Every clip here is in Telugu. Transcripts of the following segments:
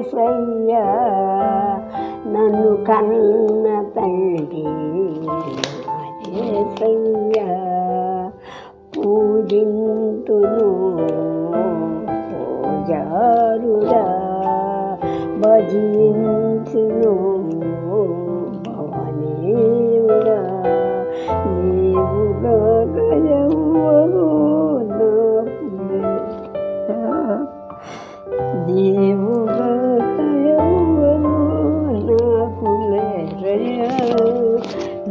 యేసయ్యా నన్ను కన్న తండ్రి యేసయ్యా పూజింతును పూజారుడా భజించును భవనేవుడా నీవుగా గయవరు నీవుగా గయవరు నాకు లేరయ్యా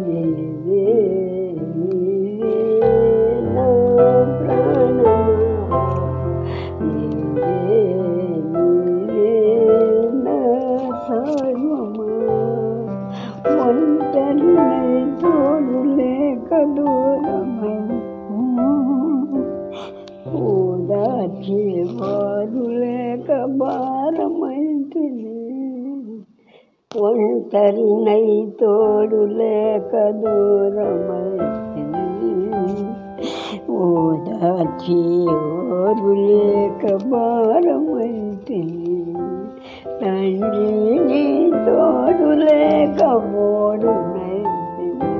నీవే నా ప్రాణమా నీవే నా సర్వమా ఒంటరినై తోడు లేక దూరమై ఓదార్చేవారు లేక భారమైతిని ఒంటరినై తోడు లేక దూరమైతిని ఓదార్చేవారు లేక భారమైతిని తండ్రి నీ తోడు లేక ఓడునైతిని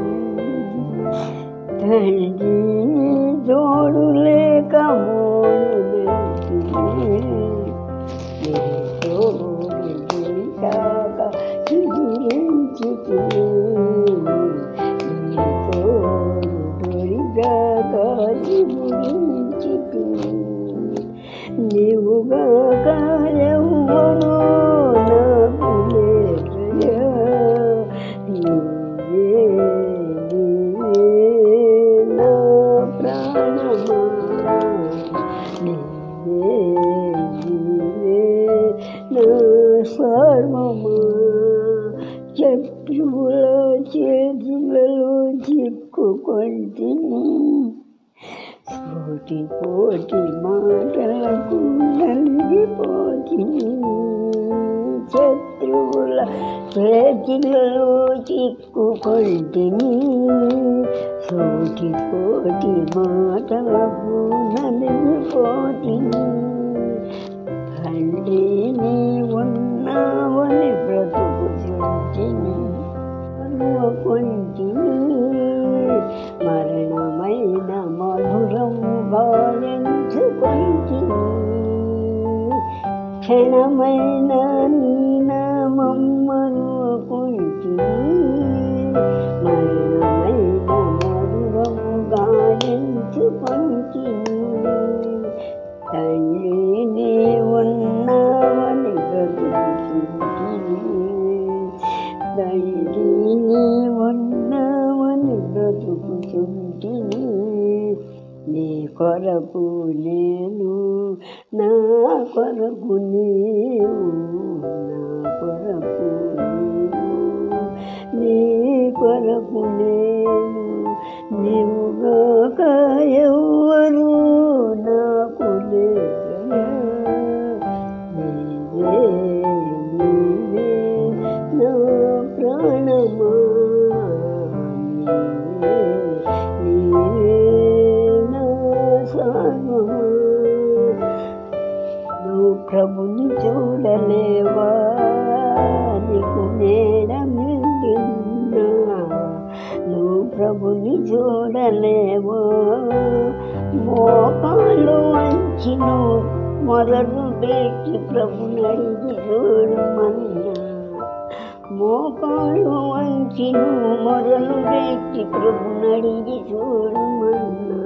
తండ్రి నీ తోడు లేక ఓడునైతిని నీ తోడు కాక చిగురించితిని నీ తోడు దొరిగాక చిగురించితిని నీవుగా కాయవ్వను నాకు లేరయ్యా నీవే నా ప్రాణమా నీవే నా సర్వమా శత్రువుల చేతులలో చిక్కుకొంటిని కోటి కోటి మాటలకు నలిగిపోతిని శత్రువుల చేతిలో చిక్కుకొంటిని కోటి కోటి మాటలకు నలిగిపోతిని తండ్రి నీ ఉన్నావని బ్రతుకుచుంటిని కొంటిని మరణమైన మధురముగా ఎంచుకొంటిని క్షణమైన నీ నామం మరువకుంటిని మరణమైన మధురముగా ఎంచుకొంటిని తండ్రి నీ ఉన్నావని బ్రతుకుచుంటిని తండ్రి నీ ఉన్నావని బ్రతుకుచుంటిని నీ కొరకు నేను నా కొరకు నీవు నా కొరకు నీవు నీ కొరకు నేను నీవుగాక ఎవ్వరు నాకు లేరయ్యా నీవే నీవే నా ప్రాణమా నీవే నా సర్వమా నువ్వు ప్రభుని చూడలేవా నీకు నేరమిందిన్నా నువ్వు ప్రభుని చూడలేవో మోకాలు వంచి నువ్వు మొరలు పెట్టి ప్రభుని అడిగి చూడమన్నా మోకాలు వంచి నువ్వు మొరలు పెట్టి ప్రభుని అడిగి చూడమన్నా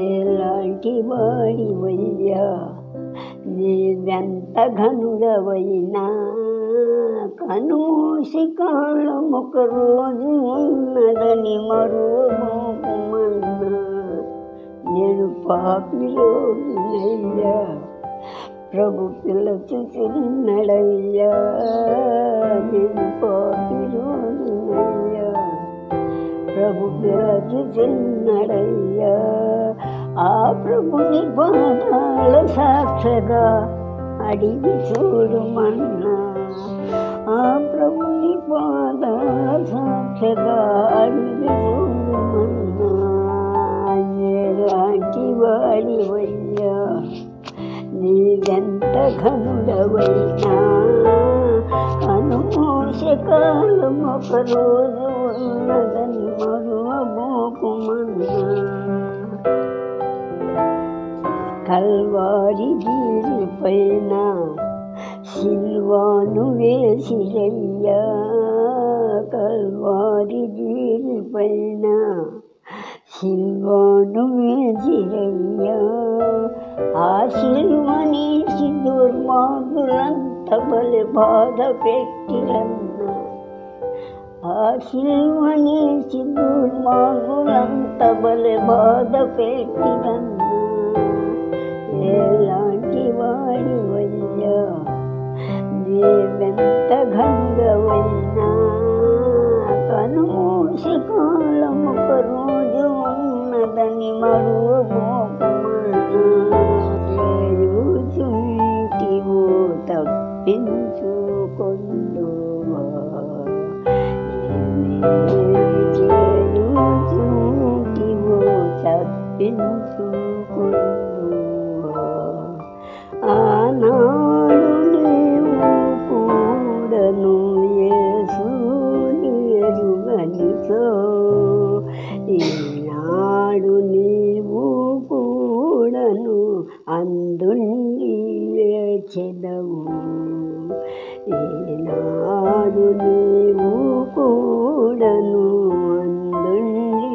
ఎలాంటి వాడివయ్యా నీవెంత ఘనుడవైనా కనూసి కాలం ఒక రోజు ఉన్నదని మరువమోకుమన్నా నేను పాపిలోనయ్యా ప్రభు పిలుచుచున్నడయ్యా నేను పాపిలోనయ్యా ప్రభు పిలుచుచున్నడయ్యా ఆ ప్రభుని పాదాల సాక్షిగా అడిగి చూడుమన్నా ఆ ప్రభుని పాదాల సాక్షిగా అడిగి చూడుమన్నా ఎలాంటి వాడివయ్యా నీవెంత ఘనుడవైనా అనుమూసే కాలం ఒక రోజు ఉన్నదని మరువబోకుమన్నా. కల్వారి గిరి పైన సిల్వాను వేసిరయ్యా, కల్వారి గిరి పైన సిల్వాను వేసిరయ్యా. ఆ సిల్వని దుర్మార్గులంత బలి బాధ పెట్టిరన్నా, ఆ సిల్వని దుర్మార్గులంత బలి బాధ పెట్టిరన్నా. ఎలాంటి వాడివయ్యా నీవెంత ఘనుడవైనా కనుమూసి కాలం ఒక రోజు ఉన్నదని మరువబోకుమన్నా. చేయుచుంటివో తప్పించుకొందువా, చేయుచుంటివో తప్పించుకొందువా. ఆనాడు నీవు కూడను యేసుని ఎరుగనితో, ఈనాడు నీవు కూడను అందుండి ఏడ్చెదవు. ఈనాడు నీవు కూడను అందుండి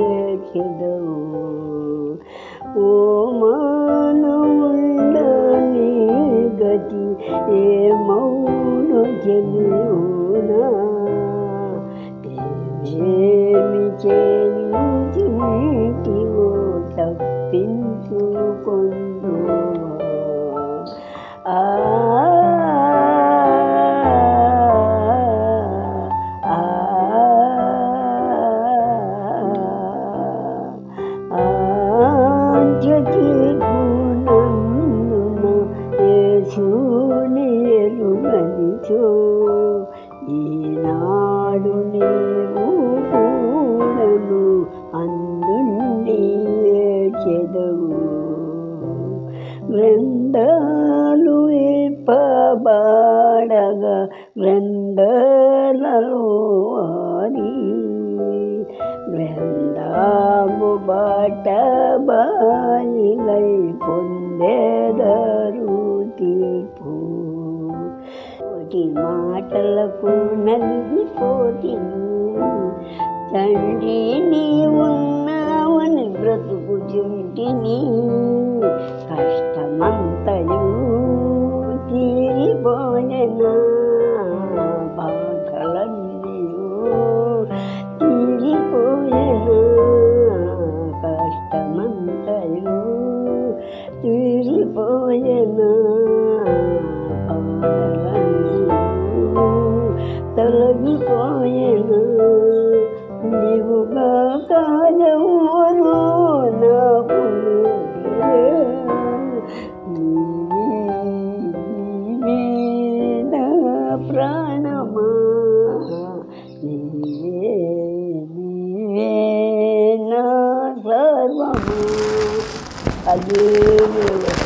ఏడ్చెదవు. ఓ మానవుండని గతి ఏమౌను తెలియునా, ఏమి చేయుచుంటివో తప్పించుకొందువా. తీర్పునందున యేసుని ఎరుగనిచో, ఈనాడు నీవు కూడను అందుండి ఏడ్చెదవు. గ్రంథాలు విప్పబడగా గ్రంథాలలో వారి గ్రంథము బట్ట బయలై పొందెదరు తీర్పు. కోటి మాటలకు నలిగిపోతిని, తండ్రి నీవున్నావని బ్రతుకుచుంటిని. కష్టమంతయు తీరిపోయెనా, బాధలన్నీయు తీరిపోయెనా. కష్టమంతయు తీరిపోయెనా, బాధలన్నీయు తొలగిపోయెనా. నీవుగాక ఎవరు నాకు నీవే నా ప్రాణమా, నీవే నా సర్వము. హల్లెలూయా.